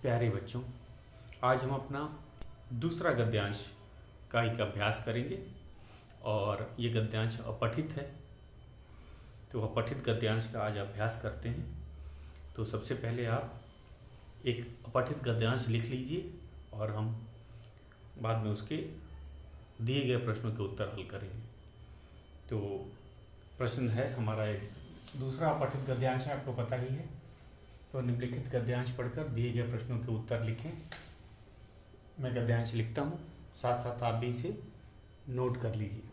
प्यारे बच्चों, आज हम अपना दूसरा गद्यांश का एक अभ्यास करेंगे और ये गद्यांश अपठित है। तो अपठित गद्यांश का आज अभ्यास करते हैं। तो सबसे पहले आप एक अपठित गद्यांश लिख लीजिए और हम बाद में उसके दिए गए प्रश्नों के उत्तर हल करेंगे। तो प्रश्न है हमारा एक दूसरा अपठित गद्यांश है, आपको पता ही है। तो निम्नलिखित गद्यांश पढ़कर दिए गए प्रश्नों के उत्तर लिखें। मैं गद्यांश लिखता हूँ, साथ साथ आप भी इसे नोट कर लीजिए।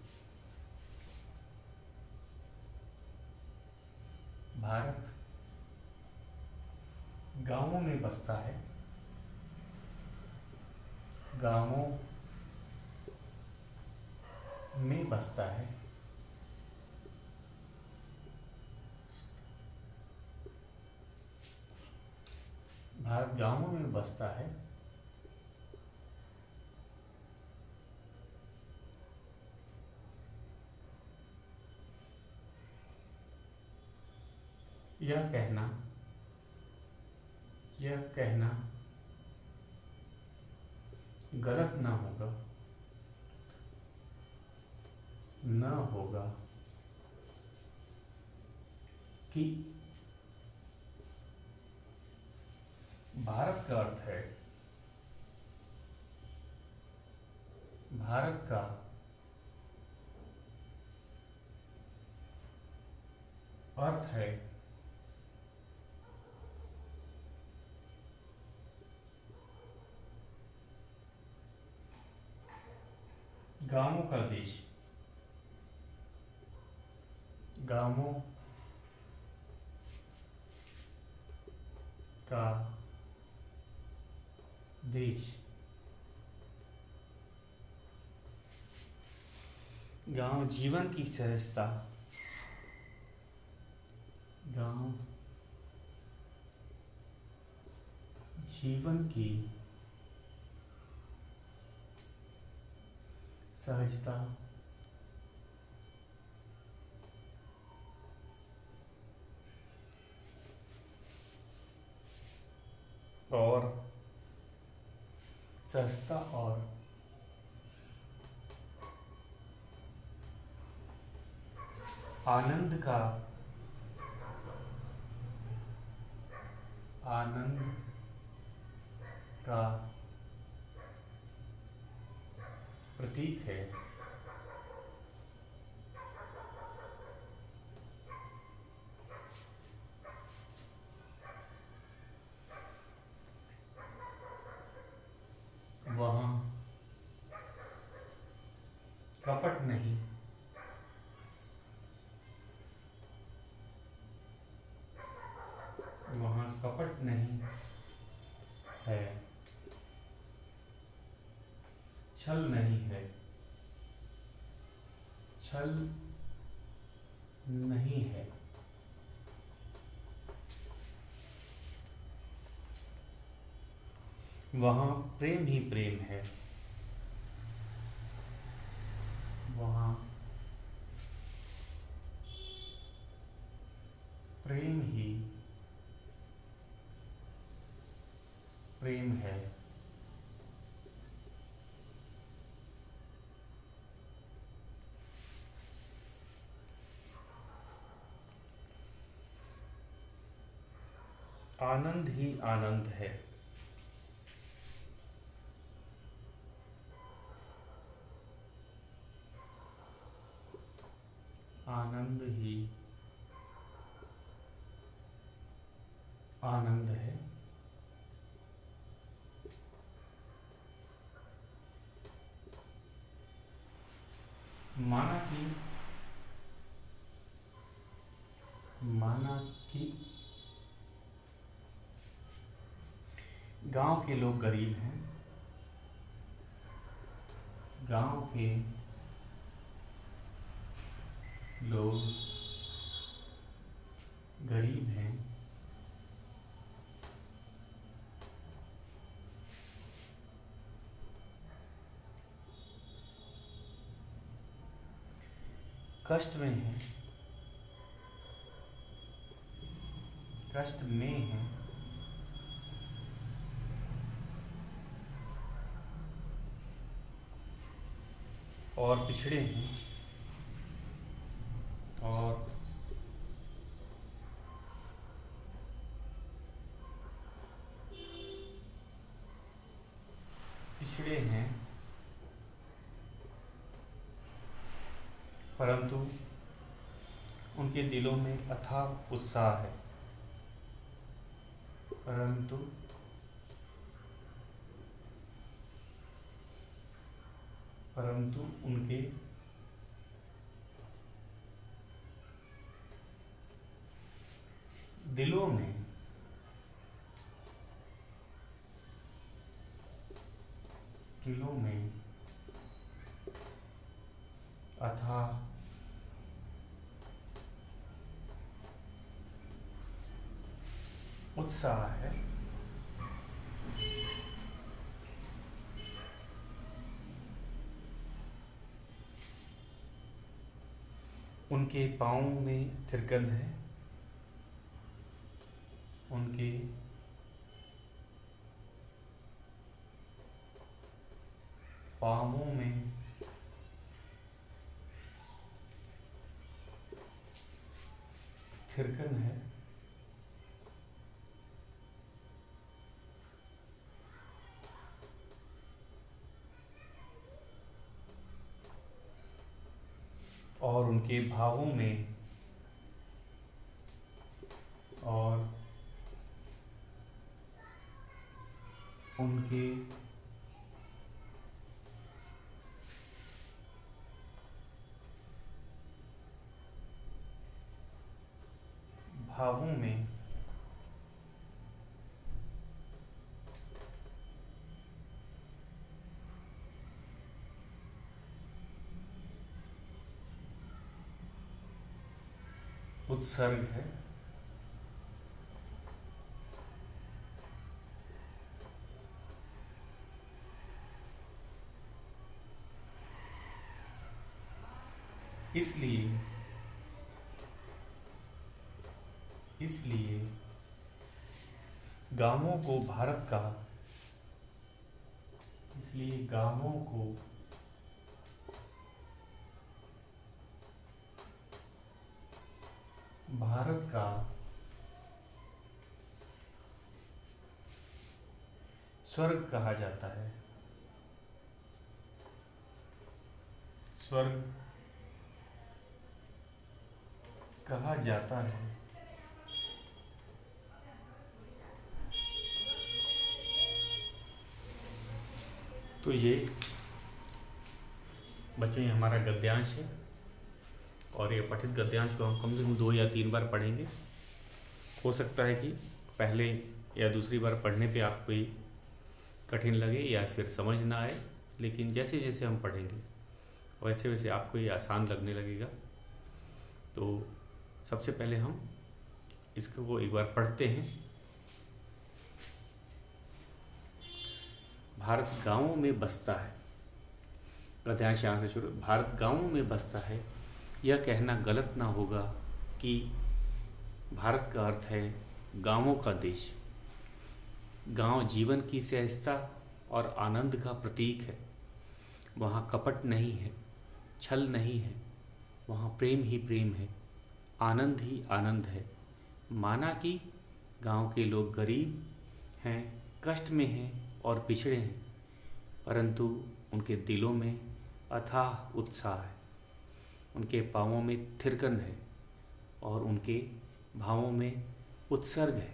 भारत गांवों में बसता है, गांवों में बसता है, भारत गांवों में बसता है, यह कहना गलत न होगा कि भारत का अर्थ है, भारत का अर्थ है गांवों का देश, गांवों का देश। गांव जीवन की सहजता, गांव जीवन की सहजता और सहजता और आनंद का प्रतीक है। वहाँ कपट नहीं, वहाँ कपट नहीं है, छल नहीं है, छल नहीं है। वहाँ प्रेम ही प्रेम है, वहाँ प्रेम ही प्रेम है। आनंद ही आनंद है, आनंद ही आनंद है। माना कि गांव के लोग गरीब हैं, गांव के लोग गरीब हैं, कष्ट में हैं, कष्ट में हैं, और पिछड़े हैं और पिछड़े हैं, परंतु उनके दिलों में अथाह उत्साह है। परंतु परंतु उनके दिलों में अथाह उत्साह है। उनके पाँवों में थिरकन है। उनके पाँवों में थिरकन है। और उनके भावों में और उनके भावों में उत्सर्ग है। इसलिए इसलिए गांवों को भारत का इसलिए गांवों को भारत का स्वर्ग कहा जाता है। स्वर्ग कहा जाता है। तो ये बच्चों ये हमारा गद्यांश है और ये पठित गद्यांश को हम कम से कम 2 या 3 बार पढ़ेंगे। हो सकता है कि पहले या दूसरी बार पढ़ने पे आपको ये कठिन लगे या फिर समझ ना आए, लेकिन जैसे जैसे हम पढ़ेंगे वैसे वैसे आपको ये आसान लगने लगेगा। तो सबसे पहले हम इसको एक बार पढ़ते हैं। भारत गांवों में बसता है। गद्यांश यहाँ से शुरू। भारत गांवों में बसता है, यह कहना गलत ना होगा कि भारत का अर्थ है गांवों का देश। गांव जीवन की सहजता और आनंद का प्रतीक है। वहाँ कपट नहीं है, छल नहीं है, वहाँ प्रेम ही प्रेम है, आनंद ही आनंद है। माना कि गांव के लोग गरीब हैं, कष्ट में हैं और पिछड़े हैं, परंतु उनके दिलों में अथाह उत्साह है। उनके पाँवों में थिरकन है और उनके भावों में उत्सर्ग है।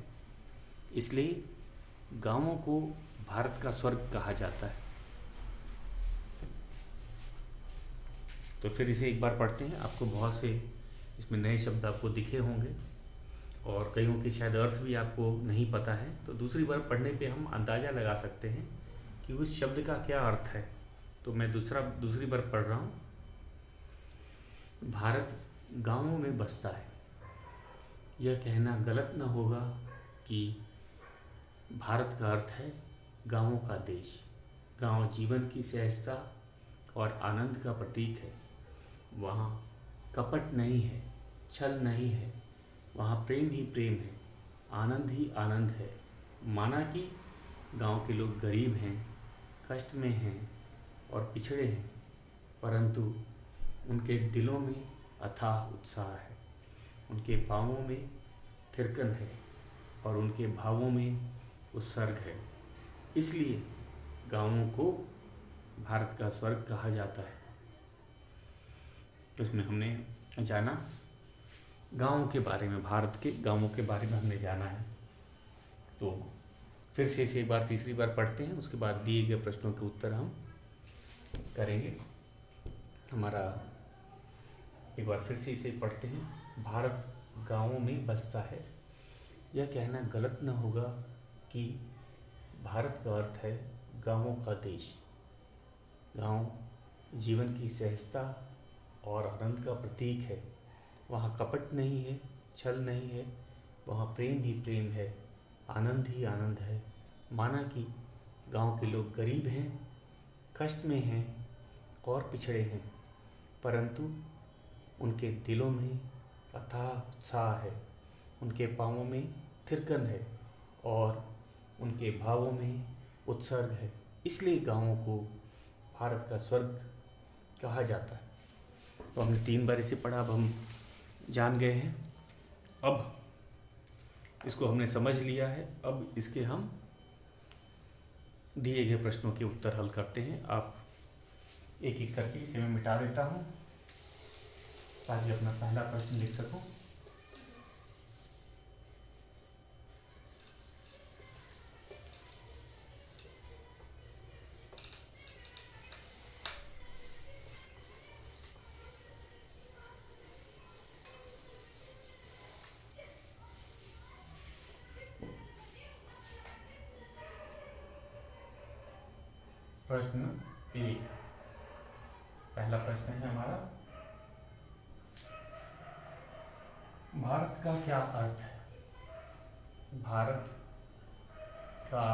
इसलिए गांवों को भारत का स्वर्ग कहा जाता है। तो फिर इसे एक बार पढ़ते हैं। आपको बहुत से इसमें नए शब्द आपको दिखे होंगे और कईयों के शायद अर्थ भी आपको नहीं पता है, तो दूसरी बार पढ़ने पे हम अंदाज़ा लगा सकते हैं कि उस शब्द का क्या अर्थ है। तो मैं दूसरी बार पढ़ रहा हूँ। भारत गांवों में बसता है, यह कहना गलत न होगा कि भारत का अर्थ है गांवों का देश। गांव जीवन की सहजता और आनंद का प्रतीक है। वहाँ कपट नहीं है, छल नहीं है, वहाँ प्रेम ही प्रेम है, आनंद ही आनंद है। माना कि गांव के लोग गरीब हैं, कष्ट में हैं और पिछड़े हैं, परंतु उनके दिलों में अथाह उत्साह है, उनके पाँवों में थिरकन है और उनके भावों में उत्सर्ग है। इसलिए गाँवों को भारत का स्वर्ग कहा जाता है। इसमें हमने जाना गाँवों के बारे में, भारत के गाँवों के बारे में हमने जाना है। तो फिर से इसे एक बार तीसरी बार पढ़ते हैं, उसके बाद दिए गए प्रश्नों के उत्तर हम करेंगे। हमारा एक बार फिर से इसे पढ़ते हैं। भारत गाँवों में बसता है। यह कहना गलत न होगा कि भारत का अर्थ है गाँवों का देश। गाँव जीवन की सहजता और आनंद का प्रतीक है। वहाँ कपट नहीं है, छल नहीं है, वहाँ प्रेम ही प्रेम है, आनंद ही आनंद है। माना कि गांव के लोग गरीब हैं, कष्ट में हैं और पिछड़े हैं, परंतु उनके दिलों में अथाह उत्साह है, उनके पाँवों में थिरकन है और उनके भावों में उत्सर्ग है। इसलिए गाँवों को भारत का स्वर्ग कहा जाता है। तो हमने 3 बार इसे पढ़ा, अब हम जान गए हैं। अब इसको हमने समझ लिया है। अब इसके हम दिए गए प्रश्नों के उत्तर हल करते हैं। आप एक एक करके इसे मैं मिटा देता हूँ ताकि अपना पहला प्रश्न लिख सकूं। प्रश्न 1, पहला प्रश्न है हमारा, भारत का क्या अर्थ है? भारत का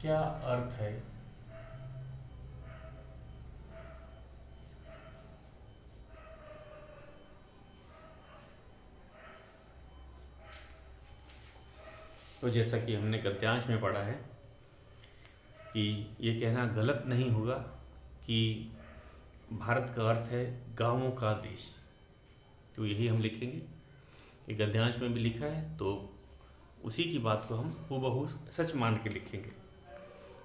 क्या अर्थ है? तो जैसा कि हमने गद्यांश में पढ़ा है कि ये कहना गलत नहीं होगा कि भारत का अर्थ है गाँवों का देश। तो यही हम लिखेंगे कि गद्यांश में भी लिखा है तो उसी की बात को हम हूबहू सच मान के लिखेंगे।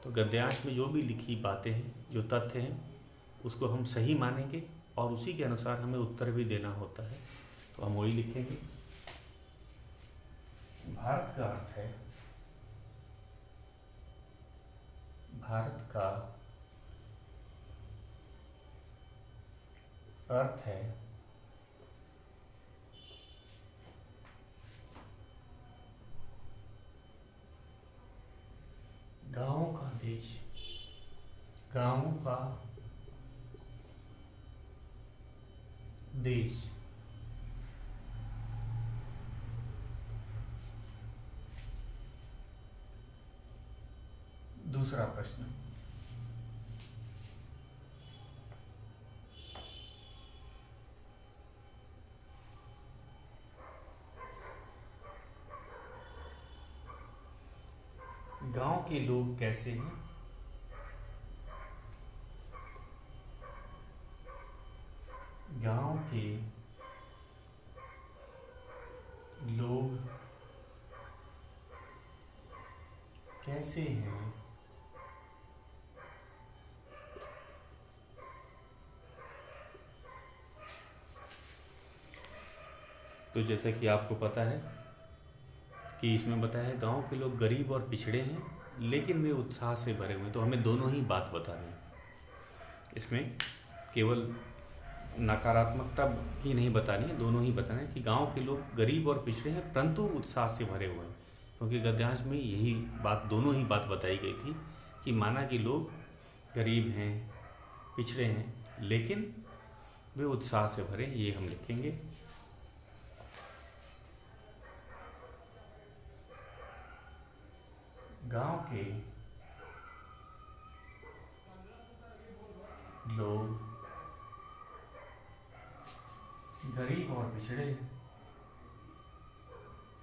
तो गद्यांश में जो भी लिखी बातें हैं, जो तथ्य हैं, उसको हम सही मानेंगे और उसी के अनुसार हमें उत्तर भी देना होता है। तो हम वही लिखेंगे। भारत का अर्थ है, भारत का अर्थ है गाँवों का देश। गाँवों का देश। दूसरा प्रश्न, गांव के लोग कैसे हैं? गांव के लोग कैसे हैं? तो जैसा कि आपको पता है कि इसमें बताया है गांव के लोग गरीब और पिछड़े हैं लेकिन वे उत्साह से भरे हुए हैं। तो हमें दोनों ही बात बतानी है। इसमें केवल नकारात्मकता ही नहीं बतानी है, दोनों ही बताना है कि गांव के लोग गरीब और पिछड़े हैं परंतु उत्साह से भरे हुए हैं। क्योंकि गद्यांश में यही बात, दोनों ही बात बताई गई थी कि माना कि लोग गरीब हैं, पिछड़े हैं लेकिन वे उत्साह से भरे, ये हम लिखेंगे। गांव के लोग गरीब और पिछड़े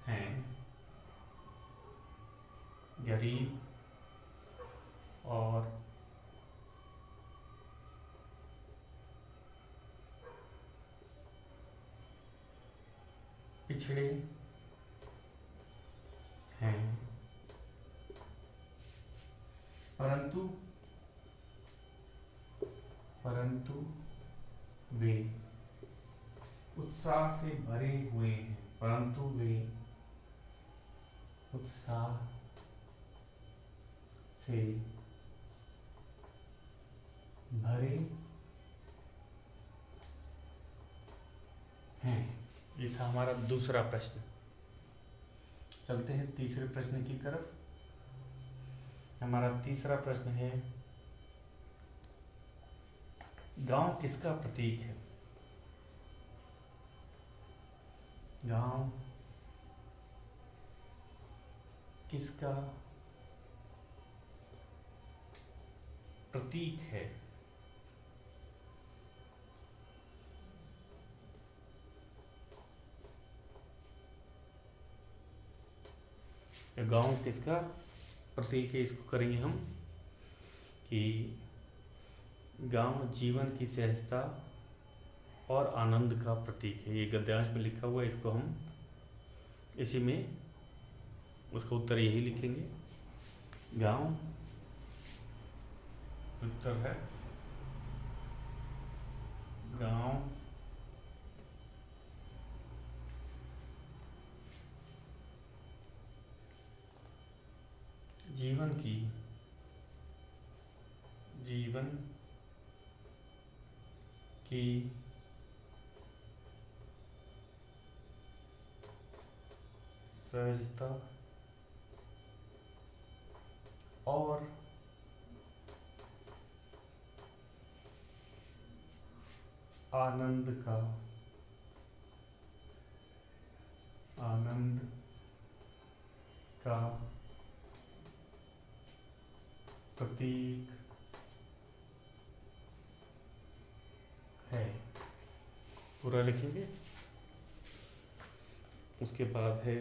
हैं, गरीब और पिछड़े हैं, परंतु वे उत्साह से भरे हुए हैं, परंतु वे उत्साह से भरे हैं। ये था हमारा दूसरा प्रश्न। चलते हैं तीसरे प्रश्न की तरफ। हमारा तीसरा प्रश्न है, गांव किसका प्रतीक है? गांव किसका प्रतीक है? गांव किसका प्रतीक है, इसको करेंगे हम कि गांव जीवन की सहजता और आनंद का प्रतीक है। ये गद्यांश में लिखा हुआ है, इसको हम इसी में उसका उत्तर यही लिखेंगे। गांव उत्तर है गांव जीवन की सहजता और आनंद का प्रतीक है। पूरा लिखेंगे। उसके बाद है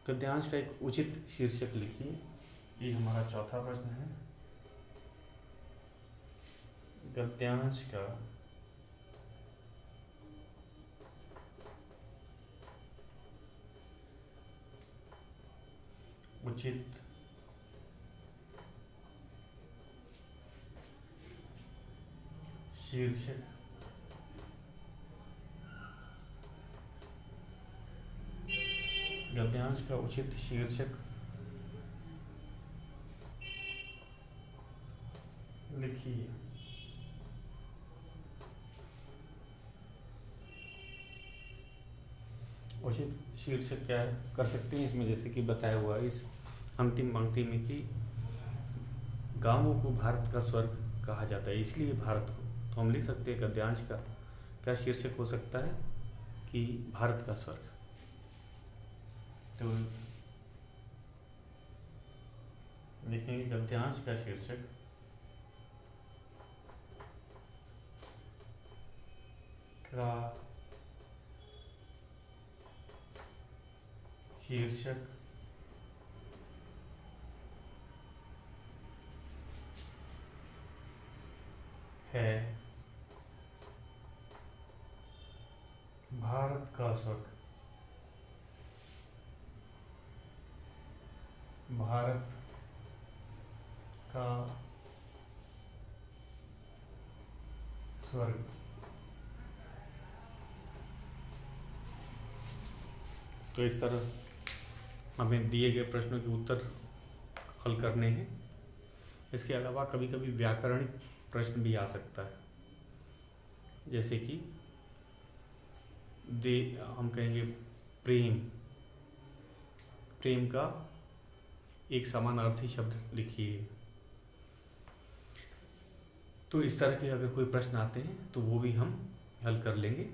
गद्यांश का एक उचित शीर्षक लिखिए। ये हमारा चौथा प्रश्न है। गद्यांश का उचित शीर्षक गद्यांश का उचित शीर्षक लिखिए। उचित शीर्षक क्या कर सकते हैं इसमें, जैसे कि बताया हुआ है इस अंतिम पंक्ति में कि गांवों को भारत का स्वर्ग कहा जाता है, इसलिए भारत को, तो हम लिख सकते हैं गद्यांश का क्या शीर्षक हो सकता है कि भारत का स्वर्ग। तो देखेंगे गद्यांश का शीर्षक है भारत का स्वर्ग। भारत का स्वर्ग। तो इस तरह हमें दिए गए प्रश्नों के उत्तर हल करने हैं। इसके अलावा कभी कभी व्याकरणिक प्रश्न भी आ सकता है, जैसे कि हम कहेंगे प्रेम का एक समानार्थी शब्द लिखिए। तो इस तरह के अगर कोई प्रश्न आते हैं तो वो भी हम हल कर लेंगे।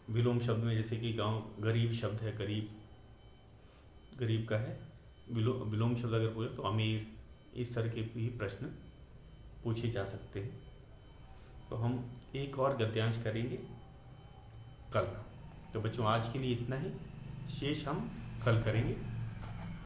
विलोम शब्द में जैसे कि गांव गरीब शब्द है, गरीब का है। विलोम शब्द अगर बोले तो अमीर, इस तरह के भी प्रश्न पूछे जा सकते हैं। तो हम एक और गद्यांश करेंगे कल। तो बच्चों आज के लिए इतना ही, शेष हम कल करेंगे।